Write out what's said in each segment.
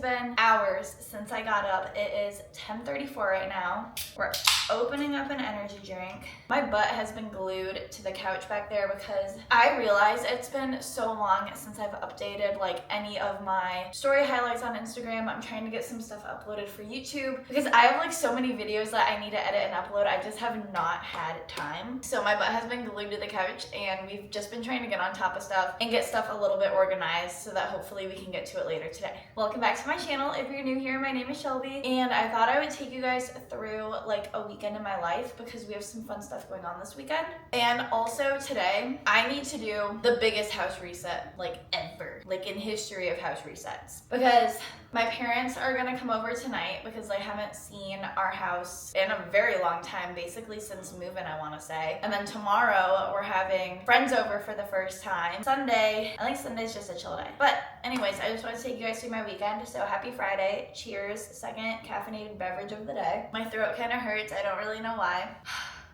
been hours since I got up. It is 10:34 right now. We're opening up an energy drink. My butt has been glued to the couch back there because I realize it's been so long since I've updated like any of my story highlights on Instagram. I'm trying to get some stuff uploaded for YouTube because I have like so many videos that I need to edit and upload. I just have not had time. So my butt has been glued to the couch and we've just been trying to get on top of stuff and get stuff a little bit organized so that hopefully we can get to it later today. Welcome back to my channel. If you're new here, my name is Shelby and I thought I would take you guys through like a weekend in my life because we have some fun stuff going on this weekend. And also today, I need to do the biggest house reset like ever, like in history of house resets, because my parents are gonna come over tonight because they haven't seen our house in a very long time, basically since moving, I wanna say. And then tomorrow, we're having friends over for the first time. Sunday, I think Sunday's just a chill day. But anyways, I just wanna take you guys through my weekend. So happy Friday. Cheers, second caffeinated beverage of the day. My throat kinda hurts, I don't really know why.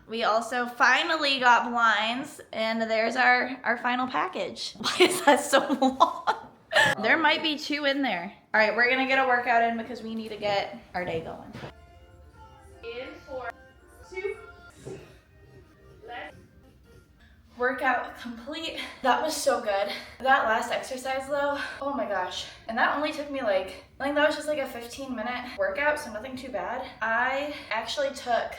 We also finally got blinds and there's our final package. Why is that so long? There might be 2 in there. All right, we're gonna get a workout in because we need to get our day going. In 4, 2, let's. Workout complete. That was so good. That last exercise though, oh my gosh. And that only took me like, I think that was just like a 15-minute workout, so nothing too bad. I actually took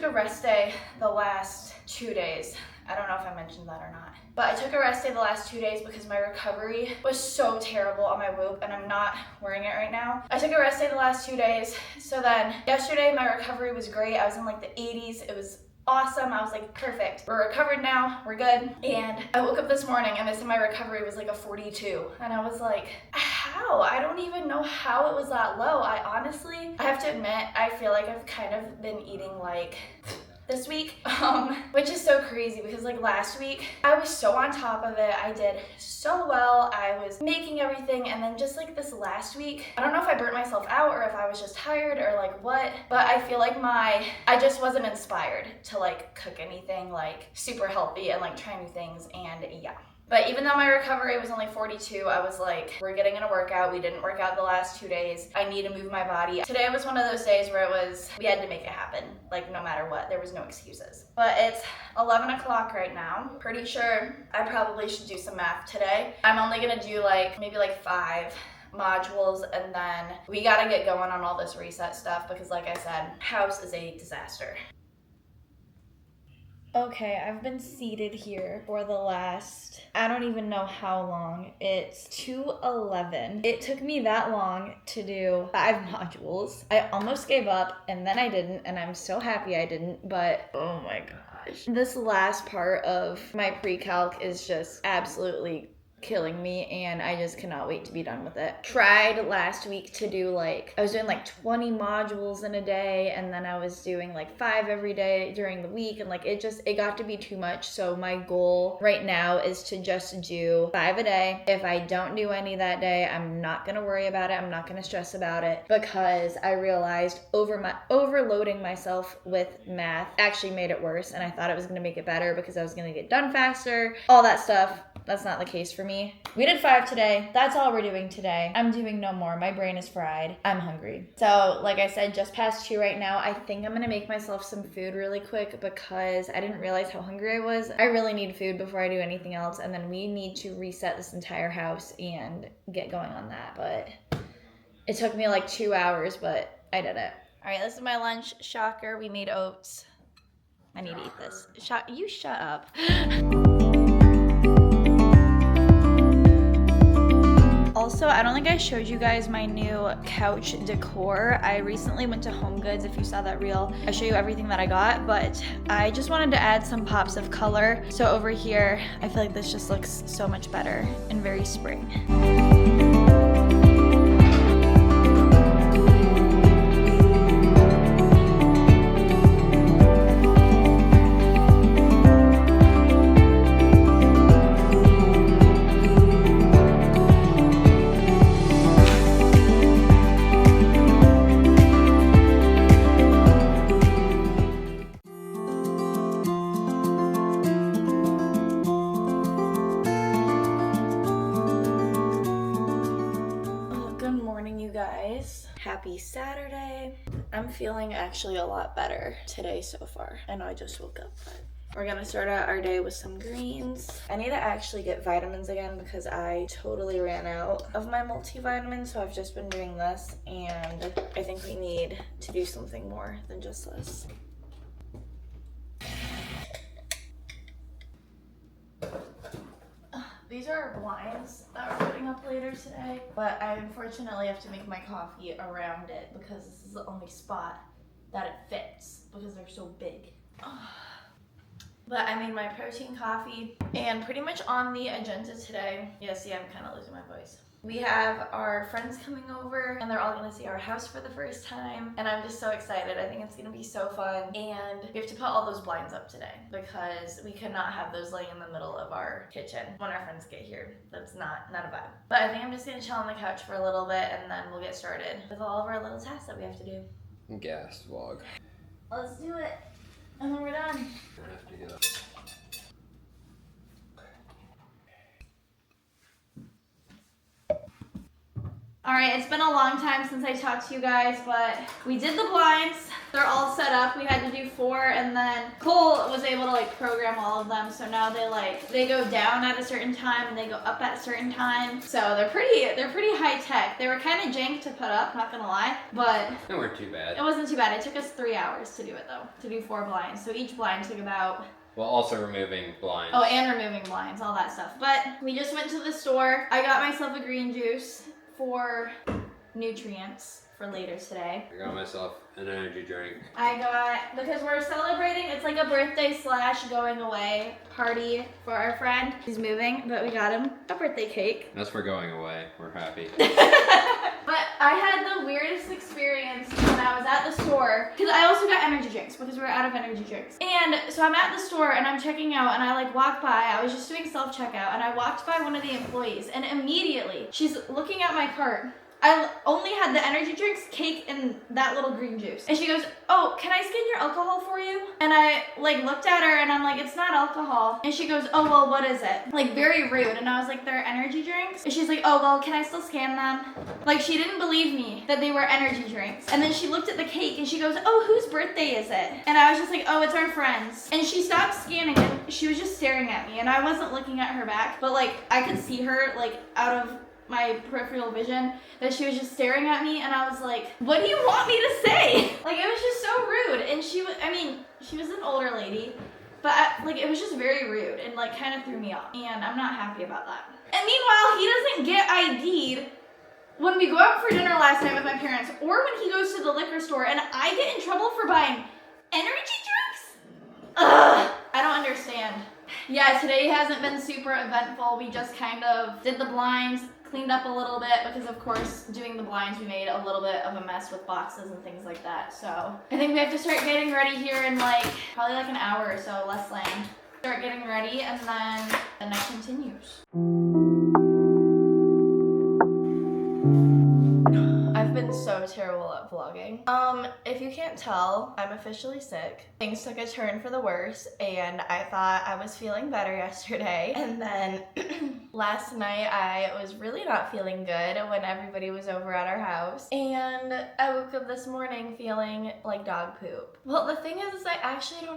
a rest day the last 2 days. I don't know if I mentioned that or not. But I took a rest day the last 2 days because my recovery was so terrible on my Whoop and I'm not wearing it right now. I took a rest day the last 2 days. So then yesterday my recovery was great. I was in like the 80s. It was awesome. I was like, perfect. We're recovered now. We're good. And I woke up this morning and they said my recovery was like a 42. And I was like, how? I don't even know how it was that low. I have to admit, I feel like I've kind of been eating like this week, which is so crazy because like last week I was so on top of it. I did so well. I was making everything, and then just like this last week, I don't know if I burnt myself out or if I was just tired or like what, but I feel like I just wasn't inspired to like cook anything like super healthy and like try new things, and yeah. But even though my recovery was only 42, I was like, we're getting in a workout. We didn't work out the last 2 days. I need to move my body. Today was one of those days where we had to make it happen. Like no matter what, there was no excuses. But it's 11 o'clock right now. Pretty sure I probably should do some math today. I'm only gonna do like, maybe like 5 modules, and then we gotta get going on all this reset stuff because like I said, house is a disaster. Okay, I've been seated here for the last, I don't even know how long. It's 2:11. It took me that long to do 5 modules. I almost gave up and then I didn't, and I'm so happy I didn't, but oh my gosh. This last part of my pre-calc is just absolutely killing me, and I just cannot wait to be done with it. Tried last week to do I was doing like 20 modules in a day, and then I was doing like 5 every day during the week, and like it got to be too much. So my goal right now is to just do 5 a day. If I don't do any that day, I'm not gonna worry about it. I'm not gonna stress about it because I realized overloading myself with math actually made it worse, and I thought it was gonna make it better because I was gonna get done faster, all that stuff. That's not the case for me. We did 5 today. That's all we're doing today. I'm doing no more. My brain is fried. I'm hungry. So like I said, just past 2 right now. I think I'm gonna make myself some food really quick because I didn't realize how hungry I was. I really need food before I do anything else. And then we need to reset this entire house and get going on that. But it took me like 2 hours, but I did it. All right, this is my lunch. Shocker, we made oats. I need to eat this. You shut up. Also, I don't think I showed you guys my new couch decor. I recently went to Home Goods. If you saw that reel, I show you everything that I got, but I just wanted to add some pops of color. So over here, I feel like this just looks so much better and very spring. Happy Saturday. I'm feeling actually a lot better today so far. I know I just woke up, but we're gonna start out our day with some greens. I need to actually get vitamins again because I totally ran out of my multivitamins, so I've just been doing this, and I think we need to do something more than just this. These are our blinds that we're putting up later today, but I unfortunately have to make my coffee around it because this is the only spot that it fits because they're so big. But I made my protein coffee, and pretty much on the agenda today, yeah, see, I'm kind of losing my voice. We have our friends coming over, and they're all gonna see our house for the first time, and I'm just so excited. I think it's gonna be so fun, and we have to put all those blinds up today because we could not have those laying in the middle of our kitchen when our friends get here. That's not a vibe. But I think I'm just gonna chill on the couch for a little bit, and then we'll get started with all of our little tasks that we have to do. Gas vlog. Let's do it, and then we're done. I have to get up. All right, it's been a long time since I talked to you guys, but we did the blinds. They're all set up. We had to do 4, and then Cole was able to program all of them. So now they go down at a certain time and they go up at a certain time. So they're pretty high tech. They were kind of jank to put up, not gonna lie, but They weren't too bad. it wasn't too bad. It took us 3 hours to do it though, to do 4 blinds. So each blind took about. Well, also removing blinds. Oh, and removing blinds, all that stuff. But we just went to the store. I got myself a green juice for nutrients for later today. I got myself an energy drink. Because we're celebrating, it's like a birthday / going away party for our friend. He's moving, but we got him a birthday cake. That's for going away. We're happy. But I had the weirdest experience when I was at the store, because I also got energy drinks because we're out of energy drinks. And so I'm at the store and I'm checking out, and I walk by, I was just doing self-checkout, and I walked by one of the employees, and immediately she's looking at my cart. I only had the energy drinks, cake, and that little green juice. And she goes, "Oh, can I scan your alcohol for you?" And I looked at her and I'm like, "It's not alcohol." And she goes, "Oh, well, what is it?" Very rude. And I was like, "They're energy drinks." And she's like, "Oh, well, can I still scan them?" She didn't believe me that they were energy drinks. And then she looked at the cake and she goes, "Oh, whose birthday is it?" And I was just like, "Oh, it's our friend's." And she stopped scanning and she was just staring at me, and I wasn't looking at her back, but I could see her out of my peripheral vision that she was just staring at me, and I was like, "What do you want me to say?" It was just so rude. And she was an older lady, but it was just very rude and kind of threw me off, and I'm not happy about that. And meanwhile, he doesn't get ID'd when we go out for dinner last night with my parents, or when he goes to the liquor store, and I get in trouble for buying energy drinks? Ugh, I don't understand. Yeah, today hasn't been super eventful. We just kind of did the blinds, cleaned up a little bit, because of course doing the blinds we made a little bit of a mess with boxes and things like that. So I think we have to start getting ready here in probably an hour or so, less than. Start getting ready, and then the night continues. I've been so terrible at vlogging. If you can't tell, I'm officially sick. Things took a turn for the worse, and I thought I was feeling better yesterday. And then last night I was really not feeling good when everybody was over at our house. And I woke up this morning feeling like dog poop. Well, the thing is I actually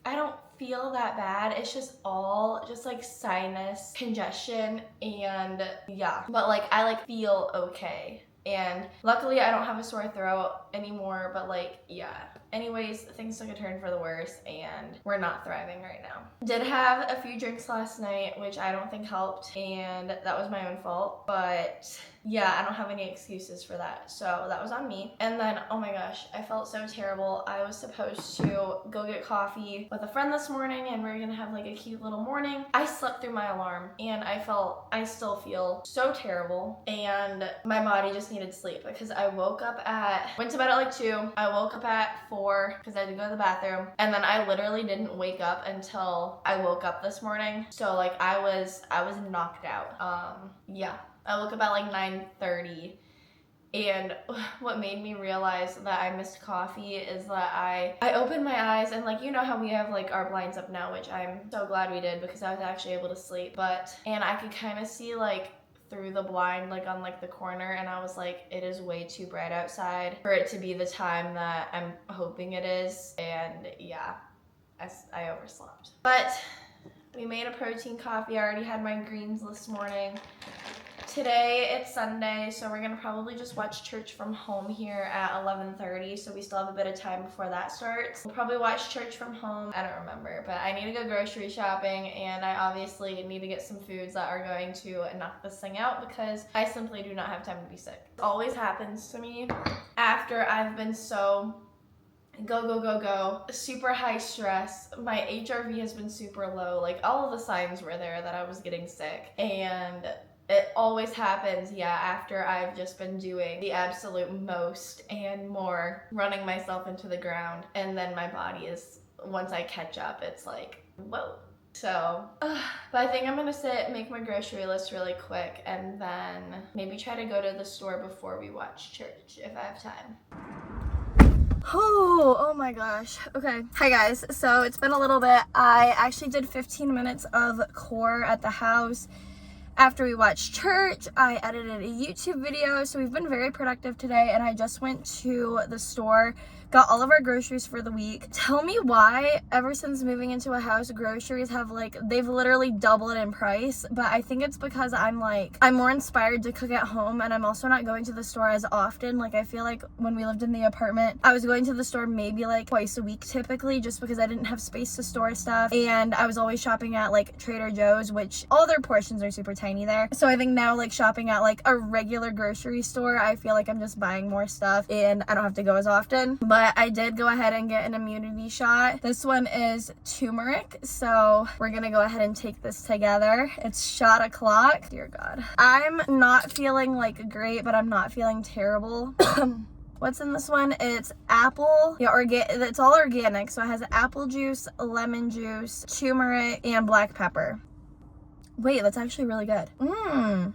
I don't feel that bad. It's just all sinus congestion, and yeah. But I feel okay. And luckily I don't have a sore throat anymore, but yeah. Anyways, things took a turn for the worse, and we're not thriving right now. Did have a few drinks last night, which I don't think helped, and that was my own fault, but yeah, I don't have any excuses for that, so that was on me. And then, oh my gosh, I felt so terrible. I was supposed to go get coffee with a friend this morning, and we were gonna have a cute little morning. I slept through my alarm, and I still feel so terrible, and my body just needed sleep, because I went to bed at 2, I woke up at 4 because I had to go to the bathroom, and then I literally didn't wake up until I woke up this morning. So I was knocked out. Yeah, I woke up at 9:30, and what made me realize that I missed coffee is that I opened my eyes, and you know how we have our blinds up now, which I'm so glad we did because I was actually able to sleep, and I could kind of see through the blind, like on like the corner, and I was like, it is way too bright outside for it to be the time that I'm hoping it is. And yeah, I overslept. But we made a protein coffee. I already had my greens this morning. Today it's Sunday, so we're gonna probably just watch church from home here at 11:30, so we still have a bit of time before that starts. We'll probably watch church from home. I don't remember, but I need to go grocery shopping, and I obviously need to get some foods that are going to knock this thing out because I simply do not have time to be sick. It always happens to me after I've been so go, super high stress. My HRV has been super low. Like, all of the signs were there that I was getting sick, and it always happens, after I've just been doing the absolute most and more, running myself into the ground, and then my body is, once I catch up, it's like, whoa. So, but I think I'm gonna sit, make my grocery list really quick, and then maybe try to go to the store before we watch church, if I have time. Oh my gosh. Okay. Hi guys. So it's been a little bit. I actually did 15 minutes of core at the house. After we watched church, I edited a YouTube video, so we've been very productive today, and I just went to the store, got all of our groceries for the week. Tell me why, ever since moving into a house, groceries have they've literally doubled in price, but I think it's because I'm more inspired to cook at home, and I'm also not going to the store as often. Like, I feel like when we lived in the apartment, I was going to the store maybe twice a week typically, just because I didn't have space to store stuff, and I was always shopping at Trader Joe's, which all their portions are super tiny there. So I think now shopping at a regular grocery store, I feel like I'm just buying more stuff and I don't have to go as often. But I did go ahead and get an immunity shot. This one is turmeric, so we're gonna go ahead and take this together. It's shot o'clock. Dear God. I'm not feeling great, but I'm not feeling terrible. What's in this one? It's apple. Yeah, it's all organic. So it has apple juice, lemon juice, turmeric, and black pepper. Wait, that's actually really good.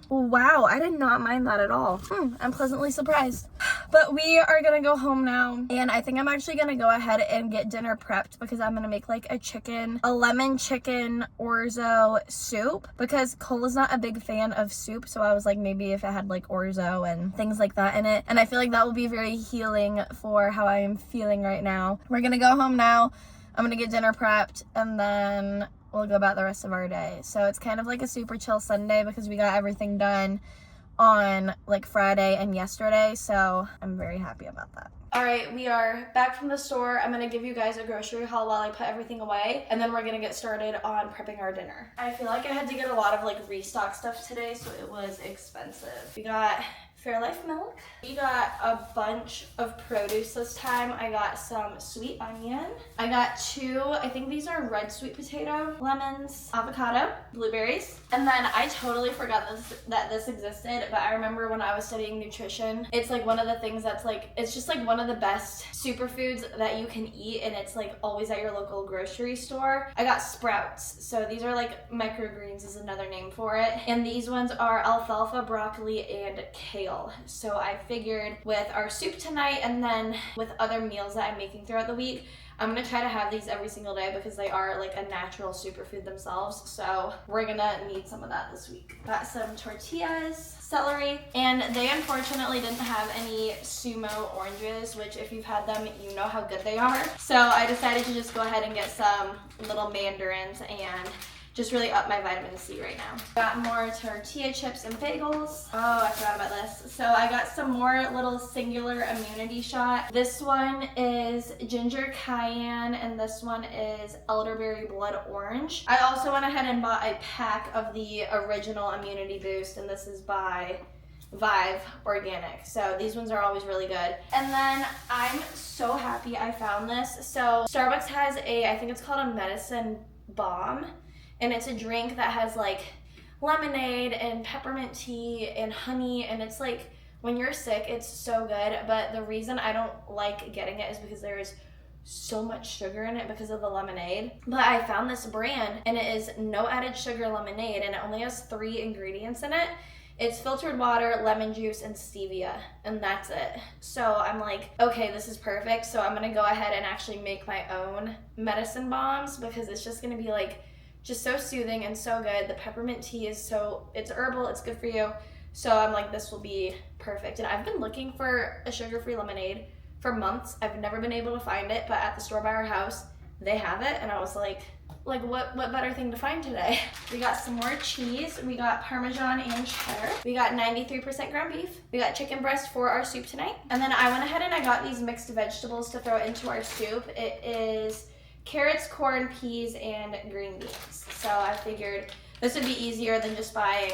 Wow, I did not mind that at all. I'm pleasantly surprised. But we are gonna go home now, and I think I'm actually gonna go ahead and get dinner prepped because I'm gonna make a lemon chicken orzo soup, because Cola's not a big fan of soup, so I was maybe if it had orzo and things like that in it, and I feel like that will be very healing for how I am feeling right now. We're gonna go home now. I'm gonna get dinner prepped, and then we'll go about the rest of our day. So it's kind of a super chill Sunday because we got everything done on Friday and yesterday, so I'm very happy about that. All right, we are back from the store. I'm gonna give you guys a grocery haul while I put everything away, and then we're gonna get started on prepping our dinner. I feel like I had to get a lot of restock stuff today, so it was expensive. We got Fairlife milk. We got a bunch of produce this time. I got some sweet onion. I got I think these are red sweet potato, lemons, avocado, blueberries. And then I totally forgot that this existed, but I remember when I was studying nutrition, it's one of the things that's it's just one of the best superfoods that you can eat, and it's always at your local grocery store. I got sprouts. So these are microgreens is another name for it. And these ones are alfalfa, broccoli, and kale. So I figured with our soup tonight and then with other meals that I'm making throughout the week, I'm gonna try to have these every single day because they are a natural superfood themselves. So we're gonna need some of that this week. Got some tortillas, celery, and they unfortunately didn't have any sumo oranges, which if you've had them, you know how good they are. So I decided to just go ahead and get some little mandarins and just really up my vitamin C right now. Got more tortilla chips and bagels. Oh, I forgot about this. So I got some more little singular immunity shot. This one is ginger cayenne, and this one is elderberry blood orange. I also went ahead and bought a pack of the original immunity boost, and this is by Vive Organic. So these ones are always really good. And then I'm so happy I found this. So Starbucks has I think it's called a medicine bomb. And it's a drink that has lemonade and peppermint tea and honey, and it's when you're sick, it's so good. But the reason I don't like getting it is because there is so much sugar in it because of the lemonade. But I found this brand, and it is no added sugar lemonade, and it only has 3 ingredients in it. It's filtered water, lemon juice, and stevia, and that's it. So I'm okay, this is perfect. So I'm gonna go ahead and actually make my own medicine bombs because it's just gonna be just so soothing and so good. The peppermint tea is it's herbal, it's good for you. So I'm like, this will be perfect. And I've been looking for a sugar-free lemonade for months. I've never been able to find it, but at the store by our house, they have it. And I was like what better thing to find today? We got some more cheese. We got Parmesan and cheddar. We got 93% ground beef. We got chicken breast for our soup tonight. And then I went ahead and I got these mixed vegetables to throw into our soup. It is carrots, corn, peas, and green beans. So I figured this would be easier than just buying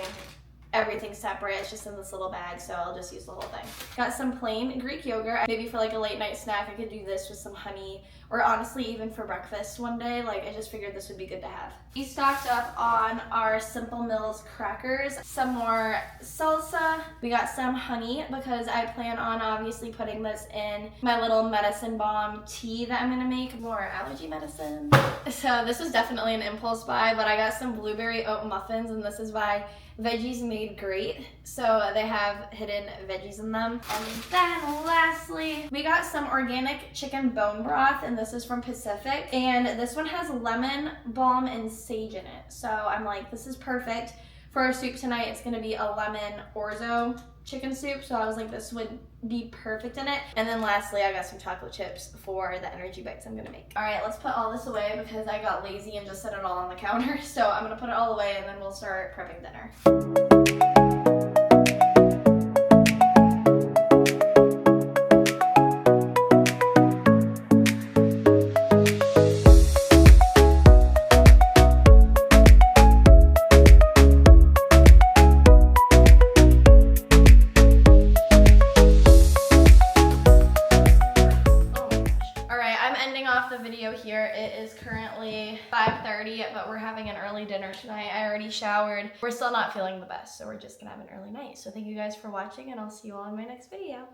everything separate. It's just in this little bag, so I'll just use the whole thing. Got some plain Greek yogurt. Maybe for like a late night snack, I could do this with some honey, or honestly even for breakfast one day. Like, I just figured this would be good to have. We stocked up on our Simple Mills crackers, some more salsa. We got some honey because I plan on obviously putting this in my little medicine bomb tea that I'm gonna make. More allergy medicine. So this was definitely an impulse buy, but I got some blueberry oat muffins, and this is by Veggies Made Great. So they have hidden veggies in them. And then lastly, we got some organic chicken bone broth, and this is from Pacific. And this one has lemon, balm, and sage in it. So I'm like, this is perfect. For our soup tonight, it's gonna be a lemon orzo chicken soup. So I was like, this would be perfect in it. And then lastly, I got some chocolate chips for the energy bites I'm gonna make. All right, let's put all this away because I got lazy and just set it all on the counter. So I'm gonna put it all away and then we'll start prepping dinner. The video here. It is currently 5:30, but we're having an early dinner tonight. I already showered. We're still not feeling the best, so we're just gonna have an early night. So thank you guys for watching, and I'll see you all in my next video.